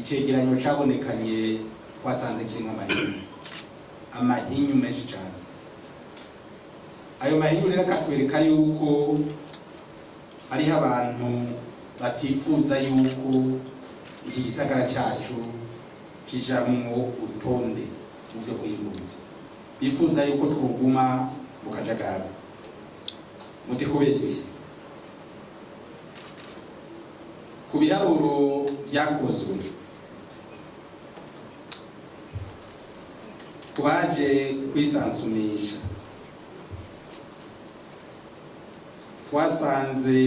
icegeranyo cabonekanye twasanze kirimo amahinyu menshi cyane. Ayo mahinyu rero katwereka yuko hariho abantu batifuza yuko iki gisagara cyacu kijamwo urutonde mu byo kwiyunguruza, bifuza yuko twuguma mu kajagari. Muti kubera iki? Ku biharuro byakozwe kubaje kwisansumisha, twasanze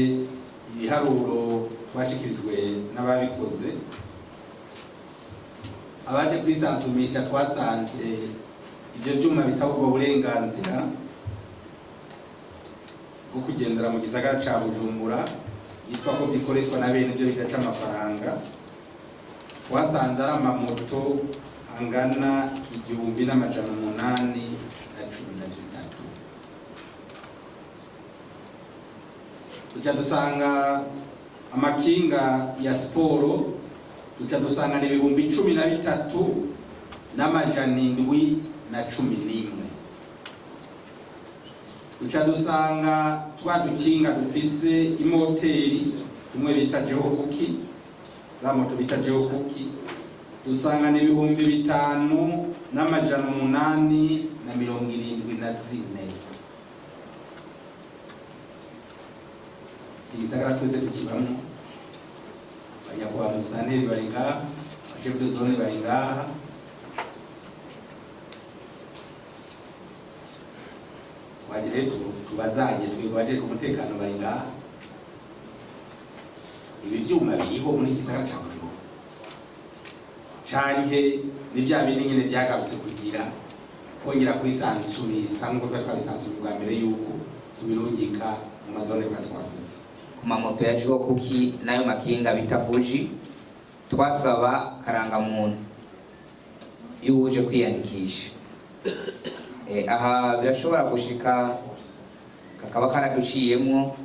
ibiharuro twashikirijwe n'ababikoze. Abaje kwisansumisha twasanze ibyo byuma bisaba ubwo burenganzira bwo kugendera mu gisagara ca Bujumbura yitwa ko bikoreshwa na bene byo bidaca amafaranga. Twasanze ari amamoto angana 1813. Duca dusanga amakinga ya siporo, duca dusanga ni 13,711. Duca dusanga twa dukinga dufise imoteri tumwe bita jehokuki, za moto bita jehokuki, dusanga ni 5,874. Igisagara twese tukibamo, abanyakubahwa musitanteri bari ngaha, abashefu de zone bari ngaha, wagire tubazanye twibaje ku mutekano bari ngaha. Ibi byuma biriho muri gisagara cya Bujumbura canke ni bya bindi nyene byagarutse kugira kongera kwisanzura ngo twabisanzura bwa mbere yuko tubirungika mu mazone kwa twavuze. Ku mamoto ya Jokuki nayo makinga bita Fuji, twasaba karangamuntu yuje kwiyandikisha. Aha birashobora gushika kakaba karaduciyemwo,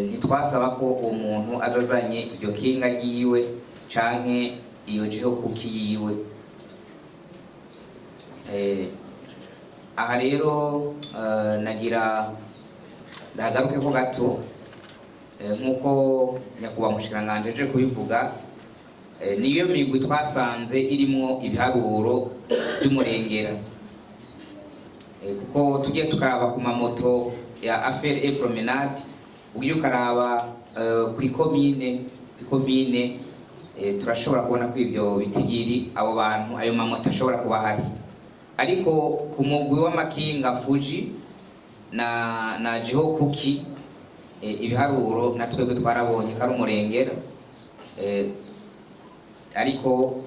ntitwasaba ko umuntu azazanye iryo kinga yiwe canke iyo Jokuki yiwe. Aha rero nagira ndagaruke ko gato nkuko nyakubahwa mushikiranganje aje kubivuga. Niyo migwi twasanze irimo ibiharuro by'umurengera, kuko tugiye tukaraba ku mamoto ya affaire et promenade, ugiye ukaraba ku ikomine turashobora kubona ko ivyo bitigiri abo bantu ayo mamoto ashobora kuba hari. Ariko ku mugwi w'amakinga Fuji na Jokuki ibiharuro natwebwe twarabonye kari umurengera. Ariko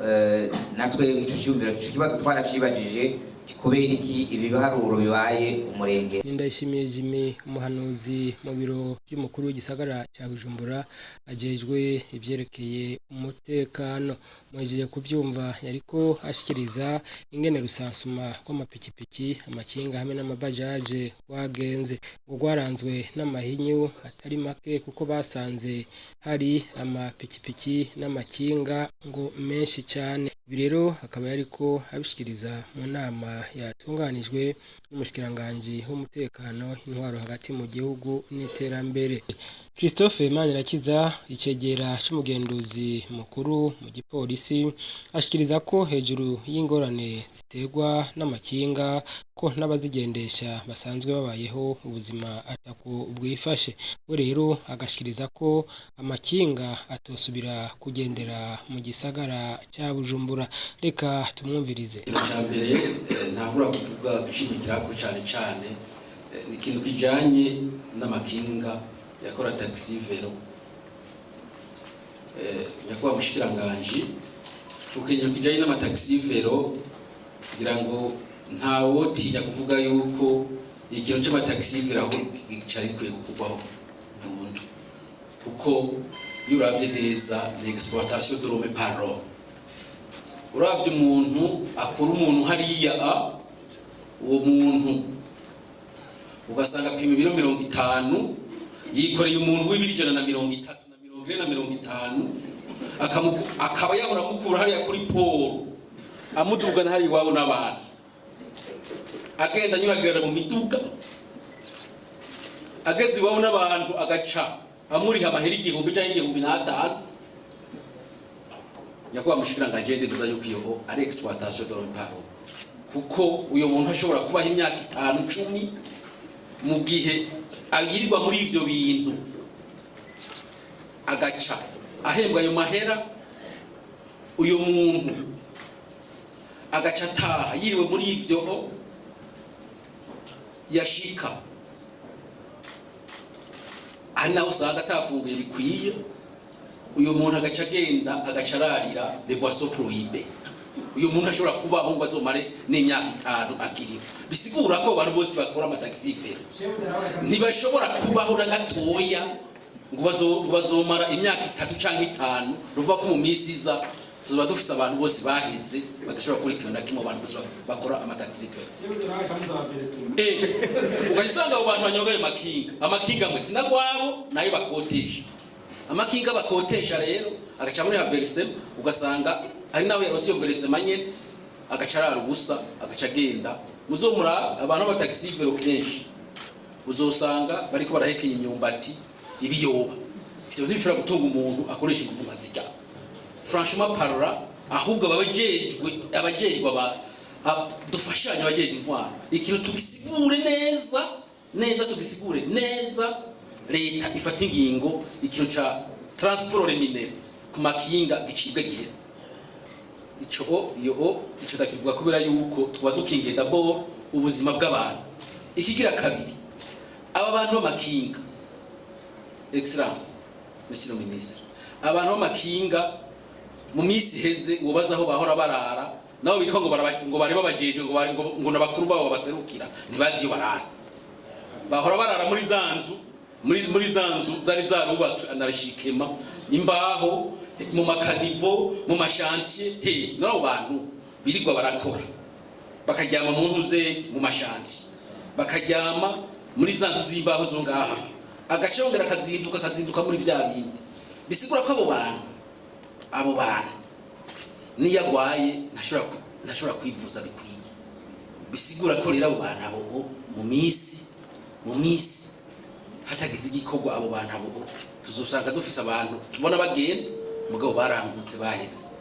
natwe ico kibazo twaracibajije kubera iki ibi biharuro bibaye umurengera. Ndayishimiye Jimmy, umuhanuzi mu biro by'umukuru w'igisagara cya Bujumbura ajejwe ivyerekeye umutekano. Mwejeje kuvyumva yariko ashikiriza ingene rusansuma kw'amapikipiki, amakinga hamwe n'amabajaje wagenze, ngo rwaranzwe n'amahinyu atari make, kuko basanze hari amapikipiki n'amakinga ngo menshi cyane. Ibi rero akaba yariko abishikiriza mu nama yatunganijwe n'umushikiranganje w'umutekano, intwaro hagati mu gihugu n'iterambere. Christophe Manirakiza, icegera c'umugenduzi mukuru mu gipolisi, ashikiriza ko hejuru y'ingorane ziterwa n'amakinga ko n'abazigendesha basanzwe babayeho ubuzima atako bwifashe. We rero agashikiriza ko amakinga atosubira kugendera mu gisagara cya Bujumbura. Reka tumwumvirize. Icyambere ntabura kuvuga gishimikira ko cyane ni ikintu kijanye n'amakinga yakora taxi vero. Nyakubahwa mushikiranganje, ukenye kijanye n'amataxi vero kugira ngo ntawotinya kuvuga yuko ikintu cy'amataxi vero aho cyari kwiye kugwaho burundu, kuko iyo uravye neza ni exploitation de l'homme par l'homme. Uravye umuntu akora umuntu hariya uwo muntu ugasanga pima ibiro 50 yikoreye umuntu w'ibiri 130 na 40 na 50 akaba yabura mukura hariya kuri Paul amudugana hari iwabo n'abantu agenda anyuragirana mu miduga ageze iwabo n'abantu agaca amuriha amahera 1000 cyangwa 1500 yakuba mushikiranganje ndeza yuko iyo ari exploitation de l'emploi kuko uyo muntu ashobora kubaho imyaka 5-10 mu gihe ayirirwa muri ivyo bintu agaca ahembwa ayo mahera uyo muntu agaca ataha yiriwe muri ivyo yashika ana usanga atafunguye bikwiye uyo muntu agaca agenda agaca ararira les boissons prohibées uyo muntu ashobora kubaho ngo azomare n'imyaka 5 akiriho bisigura ko abantu bose bakora amataxi vero ntibashobora kubaho na gatoya ngo bazomara imyaka 3 canke 5 ruva ko mu misi iza tuzoba dufise abantu bose bahize badashobora kurikira kimwe abantu bose bakora amataxi vero ugasanga abo bantu banyogaye amakinga mwe sinagwabo nayo bakotesha amakinga bakotesha rero agaca muri haverse ugasanga ari nawe yarose yo verse manye agacarara ubusa agaca agenda muzomura abantu b'ataxi vero kenshi uzosanga bariko barahekenya imyumbati ibiyoba ivyo ntibishobora gutunga umuntu akoresha ingufu nka franchement parla ahubwo abajejwe dufashanya abajeje intwaro ikintu tugisigure neza tugisigure neza leta ifata ingingo ikintu ca transport reminere ku makinga gicibwe gihe ico takivuga kubera yuko tuba dukingiye d'abord ubuzima bw'abantu ikigira kabiri aba bantu b'amakinga excellence monsieur le ministre abantu b'amakinga mu misi heze ubaza aho bahora barara nabo bitwa ngo bari babajeje ngo nabakuru babo baserukira ntibazi barara bahora barara muri zanzu zari zarubatswe anarishikema imbaho mu makanivo mu mashantier nabo bantu birirwa barakora bakajyama mu ntuze mu mashantier bakajyama muri zanzu z'imbaho zo ngaha agashongera kazinduka muri bya bindi bisigura ko abo bantu niyagwaye ntashobora kwivuza bikwiye bisigura ko rero abo bantu abo mu misi hatagize igikorwa abo bantu abo tuzosanga dufise abantu tubona bagenda mugabo barangutse baheze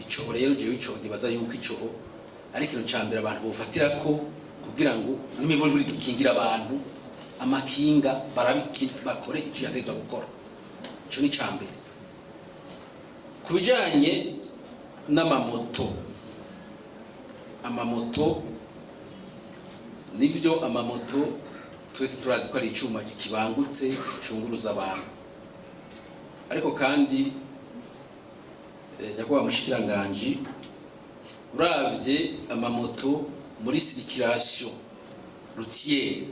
ico rero je ico ndibaza yuko ico ari kintu cambere abantu bofatira ko kugira ngo nimiburi buri dukingira abantu amakinga bakore ico yategeka gukora ico ni cambere kubijanye n'amamoto nivyo amamoto twese turazi ko ari icuma kibangutse cunguruza abantu ariko kandi nyakubahwa mushikiranganje uravye amamoto muri circulation routière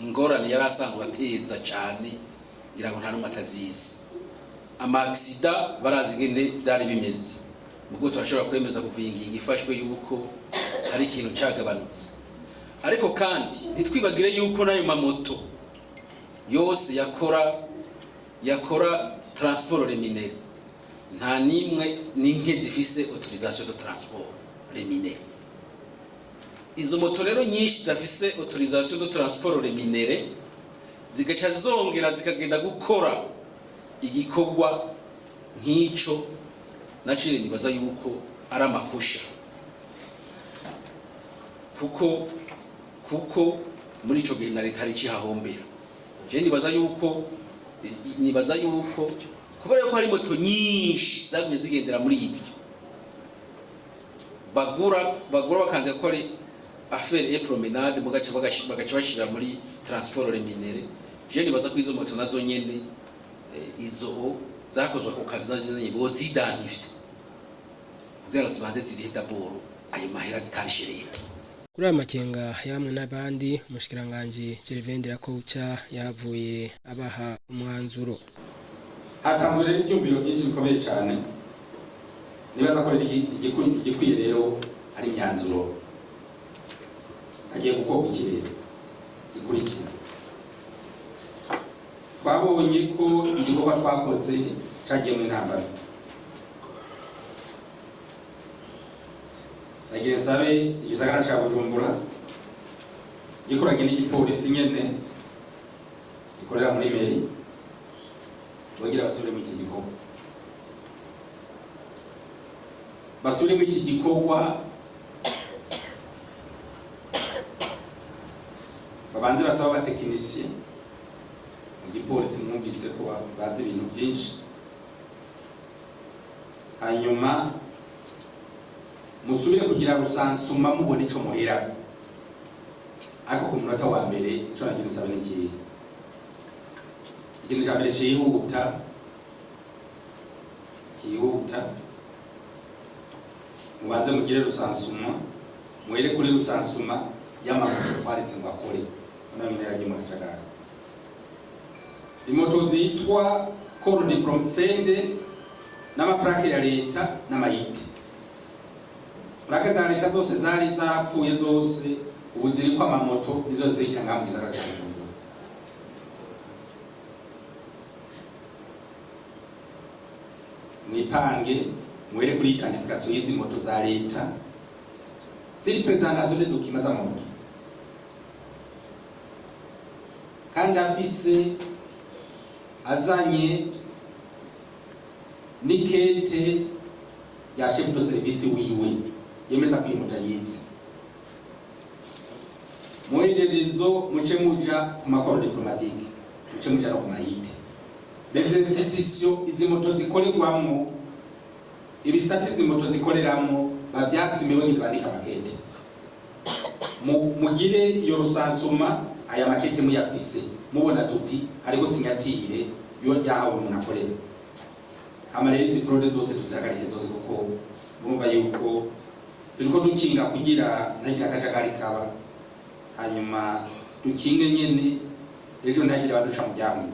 ingorane yari asanzwe ateza cyane ngira ngo nta numwe atazizi ama-accident barazi ngene byari bimeze ubwo turashobora kwemeza kuvinginga ifashwe yuko hari ikintu cyagabanutse ariko kandi nitwibagire yuko nayo mamoto yose yakora transport reminere nta nimwe n'inke zifise autorisation de transport reminere izo moto rero nyinshi zafise autorisation de transport reminere zigaca zongera zikagenda gukora igikorwa nk'ico nacire nibaza yuko ari amakusha kuko muri ico gihe na leta ari cihahombera je nibaza yuko kubera ko hari moto nyinshi zagumye zigendera muri ibyo bagura bakanga ko ari affaire et promenade mugaca bashira muri transport reminere je nibaza ko izo moto nazo nyene izo zakozwe ku kazi nazo nyene bo zidanifye kugira ngo zibanze zirihe d'abord ayo mahera zitarishe leta kuri amakenga yamwe n'abandi mushikiranganje Gervendera ko uca yavuye abaha umwanzuro hatanzwe rero icyumviro byinshi bikomeye cyane nibaza ko igikwiye rero ari imyanzuro agiye gukorwa ikirere gikurikira twabonye ko igikorwa twakoze cyagiye mu intambara nagiye nsabe igisagara ca Bujumbura gikoranye n'igipolisi nyene gikorera muri meri bagira basubire mu iki gikorwa, basubire mu iki gikorwa, babanze basaba abatekinisiye mu gipolisi, mwumvise ko bazi ibintu byinshi, hanyuma musubire kugira rusansuma mubona ico muhera. Ariko ku munota wa mbere ico nagiye nsaba niki ikintu cya mbere kihuta mubanze mugire rusansuma, muhere kuri rusansuma y'amamoto twaretse ngo akore namenye yagiye mu kajagari. Imoto zitwa code de promsende n'amaplake ya leta n'amayiti. Plake za leta zose zari zarapfuye zose, ubu ziri kwa amamoto nizo zikira ngaho mu gisagara cya Bujumbura. Mwipange muhere kuri identification y'izi moto za leta ziri presentation de documents z'amamoto, kandi afise azanye nikete ya chef de service wiwe yemeza ko imoto yize. Mwejejezo muce muja ku makoro diplomatique, muce muja no ku mayite. Les institutions izi moto zikorerwamo, ibisati izi moto zikoreramo bavyasimiwe ngibandika makete. Mugire iyo rusansuma aya makete muyafise, mubona tuti ariko sinyatire yo yahawe umuntu akorera. Amarere izi fraude zose tuzagarike zose kuko murumva yuko turiko dukinga kugira ntagira akajagari kaba, hanyuma dukinge nyene ejo ntagira badusha mu byango.